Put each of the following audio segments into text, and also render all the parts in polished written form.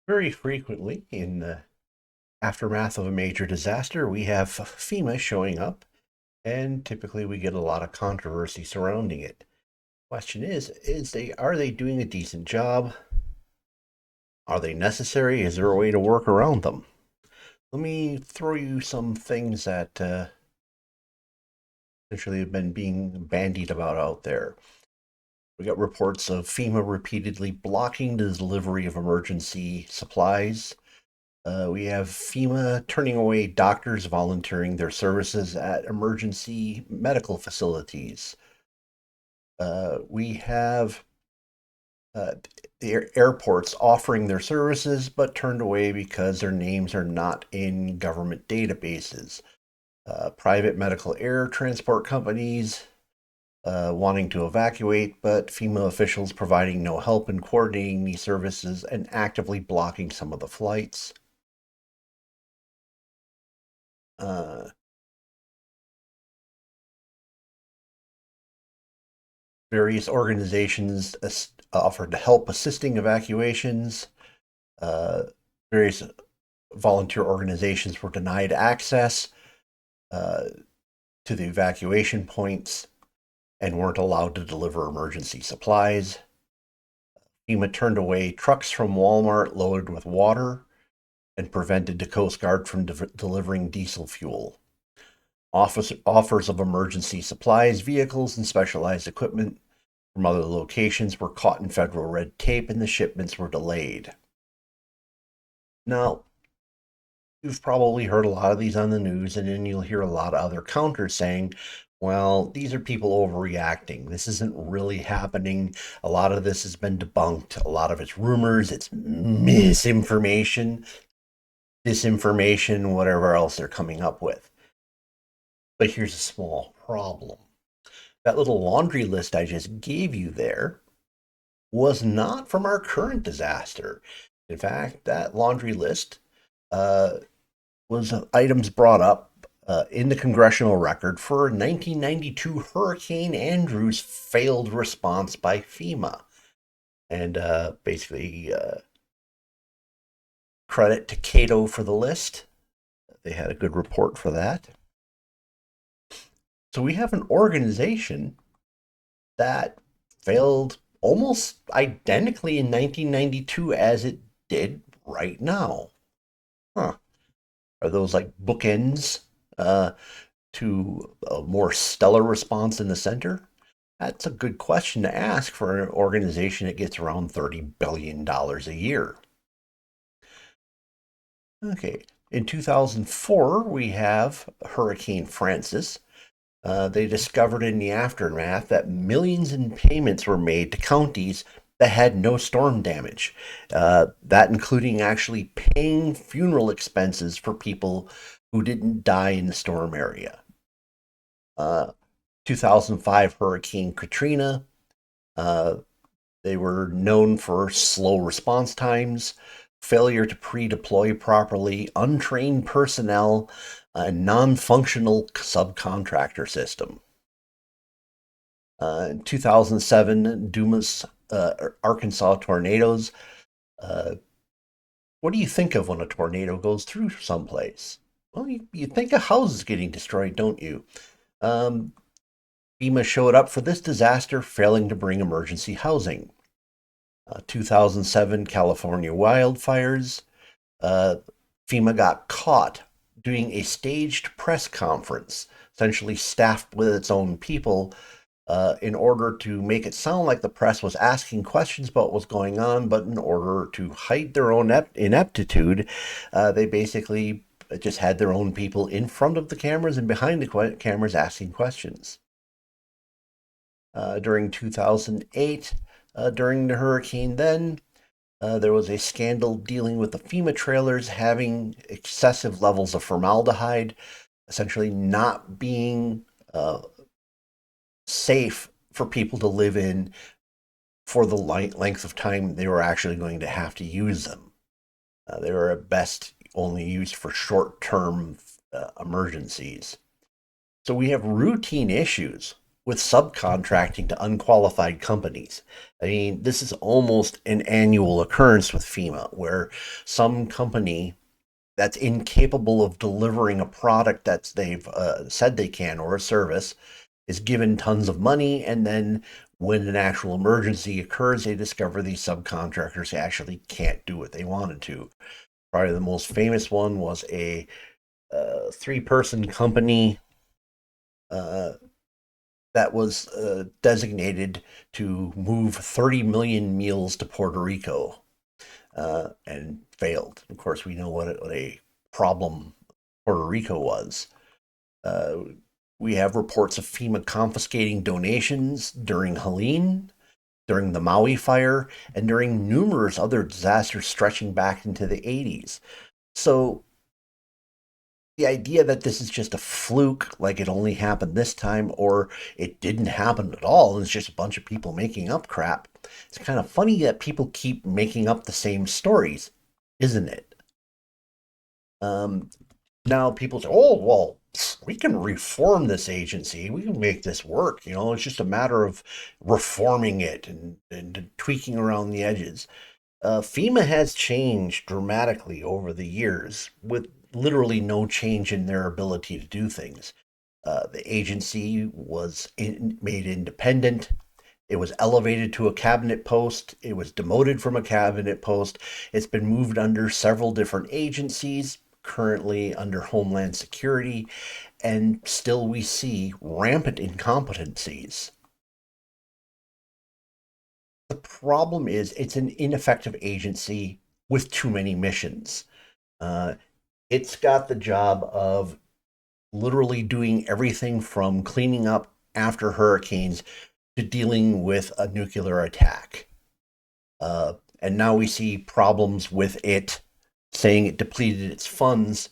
Very frequently, in the aftermath of a major disaster, we have FEMA showing up, and typically we get a lot of controversy surrounding it. Question is are they doing a decent job? Are they necessary? Is there a way to work around them? Let me throw you some things that essentially have been being bandied about out there. We got reports of FEMA repeatedly blocking the delivery of emergency supplies. We have FEMA turning away doctors volunteering their services at emergency medical facilities. We have the airports offering their services but turned away because their names are not in government databases. Private medical air transport companies wanting to evacuate, but FEMA officials providing no help in coordinating these services and actively blocking some of the flights. Uh, Various organizations offered help assisting evacuations. Uh, Various volunteer organizations were denied access uh, to the evacuation points and weren't allowed to deliver emergency supplies. FEMA turned away trucks from Walmart loaded with water and prevented the Coast Guard from delivering diesel fuel. Offers of emergency supplies, vehicles, and specialized equipment from other locations were caught in federal red tape and the shipments were delayed. Now, you've probably heard a lot of these on the news, and then you'll hear a lot of other counters saying, well, these are people overreacting. This isn't really happening. A lot of this has been debunked. A lot of it's rumors, it's misinformation, disinformation, whatever else they're coming up with. But here's a small problem. That little laundry list I just gave you there was not from our current disaster. In fact, that laundry list uh, was items brought up in the congressional record for 1992 Hurricane Andrew's failed response by FEMA. And basically, credit to Cato for the list. They had a good report for that. So we have an organization that failed almost identically in 1992 as it did right now. Huh. Are those like bookends uh, to a more stellar response in the center? That's a good question to ask for an organization that gets around $30 billion a year. Okay, in 2004, we have Hurricane Francis. They discovered in the aftermath that millions in payments were made to counties that had no storm damage. That including actually paying funeral expenses for people who didn't die in the storm area. Uh, 2005 Hurricane Katrina. Uh, they were known for slow response times, failure to pre-deploy properly, untrained personnel, a non-functional subcontractor system. In 2007, Dumas, Arkansas tornadoes. Uh, what do you think of when a tornado goes through someplace? Well, you think of houses getting destroyed, don't you? Um, FEMA showed up for this disaster, failing to bring emergency housing. 2007 California wildfires. Uh, FEMA got caught doing a staged press conference, essentially staffed with its own people, in order to make it sound like the press was asking questions about what was going on, but in order to hide their own ineptitude, they basically just had their own people in front of the cameras and behind the cameras asking questions. During 2008, during the hurricane, there was a scandal dealing with the FEMA trailers having excessive levels of formaldehyde, essentially not being safe for people to live in for the length of time they were actually going to have to use them. They were at best only used for short term emergencies. So we have routine issues with subcontracting to unqualified companies. I mean, this is almost an annual occurrence with FEMA, where some company that's incapable of delivering a product that they've said they can, or a service, is given tons of money, and then when an actual emergency occurs, they discover these subcontractors actually can't do what they wanted to. Probably the most famous one was a three-person company uh, that was designated to move 30 million meals to Puerto Rico, and failed. Of course, we know what a problem Puerto Rico was. Uh, we have reports of FEMA confiscating donations during Helene, during the Maui fire, and during numerous other disasters stretching back into the 80s. So the idea that this is just a fluke, like it only happened this time, or it didn't happen at all, and it's just a bunch of people making up crap, it's kind of funny that people keep making up the same stories, isn't it? Um, Now people say, oh, well, we can reform this agency. We can make this work. It's just a matter of reforming it and tweaking around the edges. FEMA has changed dramatically over the years with literally no change in their ability to do things. The agency was made independent. It was elevated to a cabinet post. It was demoted from a cabinet post. It's been moved under several different agencies, currently under Homeland Security, and still we see rampant incompetencies. The problem is it's an ineffective agency with too many missions. Uh, it's got the job of literally doing everything from cleaning up after hurricanes to dealing with a nuclear attack. And now we see problems with it, saying it depleted its funds,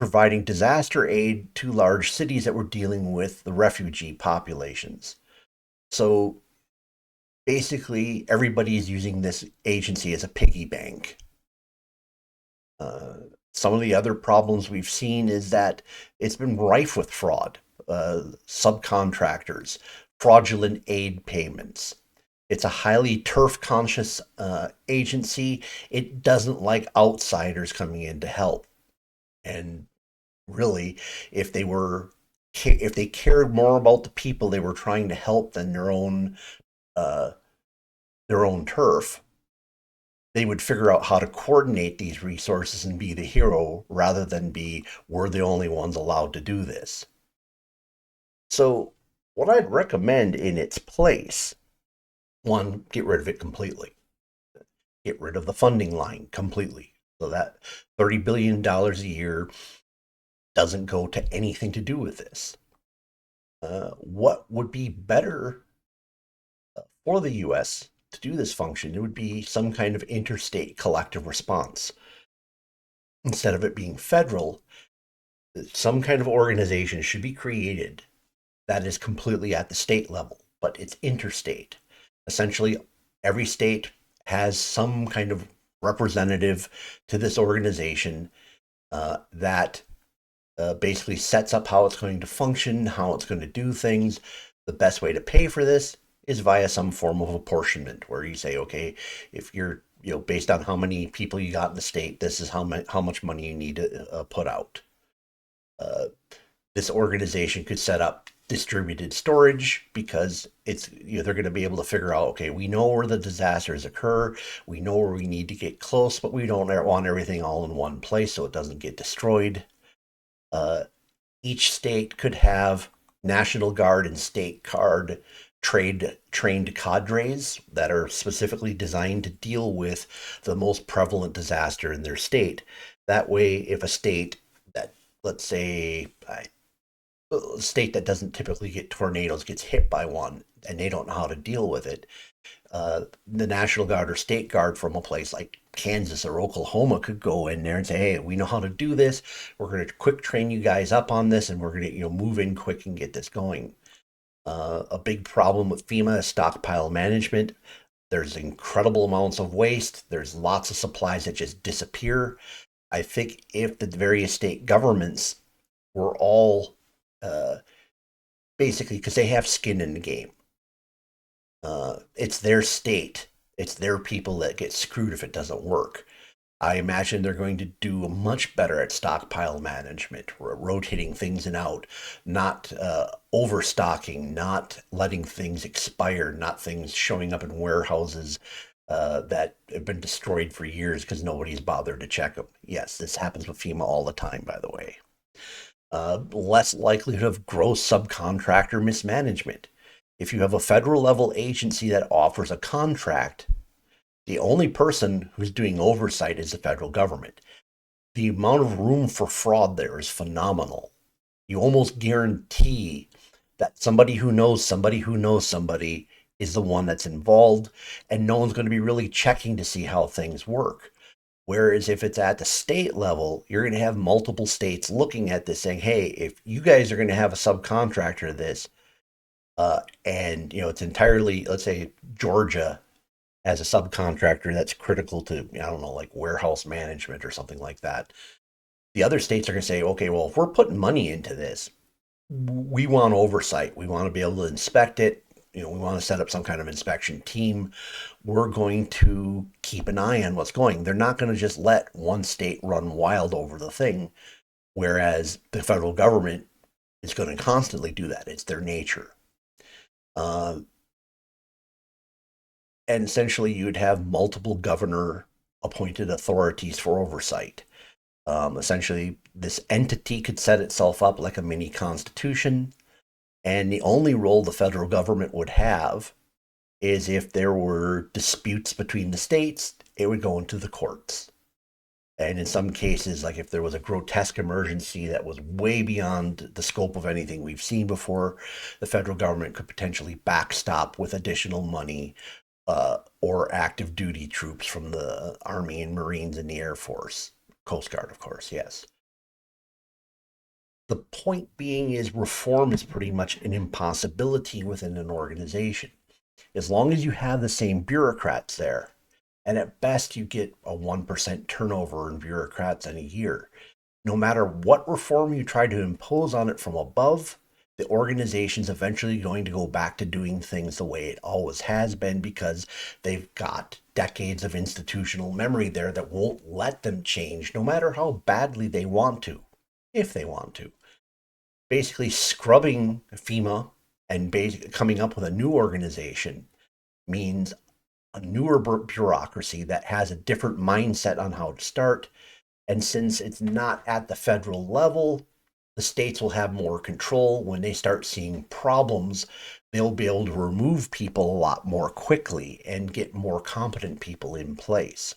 providing disaster aid to large cities that were dealing with the refugee populations. So basically, everybody is using this agency as a piggy bank. Uh, some of the other problems we've seen is that it's been rife with fraud, subcontractors, fraudulent aid payments. It's a highly turf conscious agency. It doesn't like outsiders coming in to help. And really, if they were if they cared more about the people they were trying to help than uh, their own turf, they would figure out how to coordinate these resources and be the hero rather than be we're the only ones allowed to do this. So, what I'd recommend in its place, one, get rid of it completely. Get rid of the funding line completely. So that $30 billion a year doesn't go to anything to do with this. What would be better for the US to do this function? It would be some kind of interstate collective response. Instead of it being federal, some kind of organization should be created that is completely at the state level, but it's interstate. Essentially, every state has some kind of representative to this organization that basically sets up how it's going to function, how it's going to do things. The best way to pay for this is via some form of apportionment, where you say, okay, if you're based on how many people you got in the state, this is how much money you need to put out. Uh, this organization could set up distributed storage because it's they're going to be able to figure out, okay, we know where the disasters occur, we know where we need to get close, but we don't want everything all in one place so it doesn't get destroyed. uh, each state could have National Guard and State Guard trained cadres that are specifically designed to deal with the most prevalent disaster in their state. That way, if a state that, let's say, a state that doesn't typically get tornadoes gets hit by one and they don't know how to deal with it, the National Guard or State Guard from a place like Kansas or Oklahoma could go in there and say, "Hey, we know how to do this. We're going to quick train you guys up on this, and we're going to move in quick and get this going." A big problem with FEMA is stockpile management. There's incredible amounts of waste. There's lots of supplies that just disappear. I think if the various state governments were all uh, basically because they have skin in the game. It's their state, it's their people that get screwed if it doesn't work. I imagine they're going to do much better at stockpile management, rotating things in out, not overstocking, not letting things expire, not things showing up in warehouses that have been destroyed for years because nobody's bothered to check them. Yes, this happens with FEMA all the time, by the way. Less likelihood of gross subcontractor mismanagement. If you have a federal level agency that offers a contract, the only person who's doing oversight is the federal government. The amount of room for fraud there is phenomenal. You almost guarantee that somebody who knows somebody who knows somebody is the one that's involved, and no one's going to be really checking to see how things work. Whereas if it's at the state level, you're going to have multiple states looking at this saying, hey, if you guys are going to have a subcontractor of this, and it's entirely, let's say Georgia as a subcontractor that's critical to, I don't know, like warehouse management or something like that. The other states are going to say, okay, well, if we're putting money into this, we want oversight. We want to be able to inspect it. We want to set up some kind of inspection team. We're going to keep an eye on what's going. They're not going to just let one state run wild over the thing, whereas the federal government is going to constantly do that. It's their nature. Uh, and essentially, you'd have multiple governor appointed authorities for oversight. Essentially, this entity could set itself up like a mini constitution, and the only role the federal government would have is if there were disputes between the states, it would go into the courts. And in some cases, like if there was a grotesque emergency that was way beyond the scope of anything we've seen before, the federal government could potentially backstop with additional money or active duty troops from the Army and Marines and the Air Force. Coast Guard, of course, yes. The point being is reform is pretty much an impossibility within an organization. As long as you have the same bureaucrats there, and at best you get a 1% turnover in bureaucrats in a year, no matter what reform you try to impose on it from above, the organization's eventually going to go back to doing things the way it always has been because they've got decades of institutional memory there that won't let them change no matter how badly they want to, if they want to. Basically, scrubbing FEMA and coming up with a new organization means a newer bureaucracy that has a different mindset on how to start. And since it's not at the federal level, the states will have more control. When they start seeing problems, they'll be able to remove people a lot more quickly and get more competent people in place.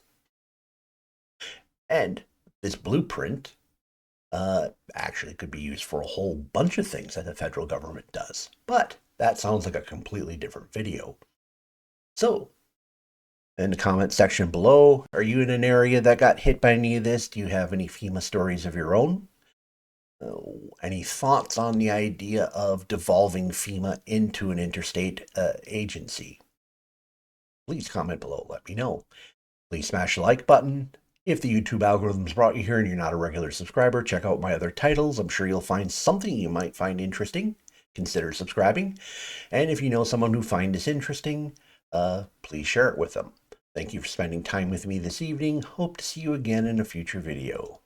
And this blueprint actually could be used for a whole bunch of things that the federal government does. But that sounds like a completely different video. So, in the comment section below, are you in an area that got hit by any of this? Do you have any FEMA stories of your own? Any thoughts on the idea of devolving FEMA into an interstate agency? Please comment below. Let me know. Please smash the like button. If the YouTube algorithm's brought you here and you're not a regular subscriber, check out my other titles. I'm sure you'll find something you might find interesting. Consider subscribing. And if you know someone who finds this interesting, please share it with them. Thank you for spending time with me this evening. Hope to see you again in a future video.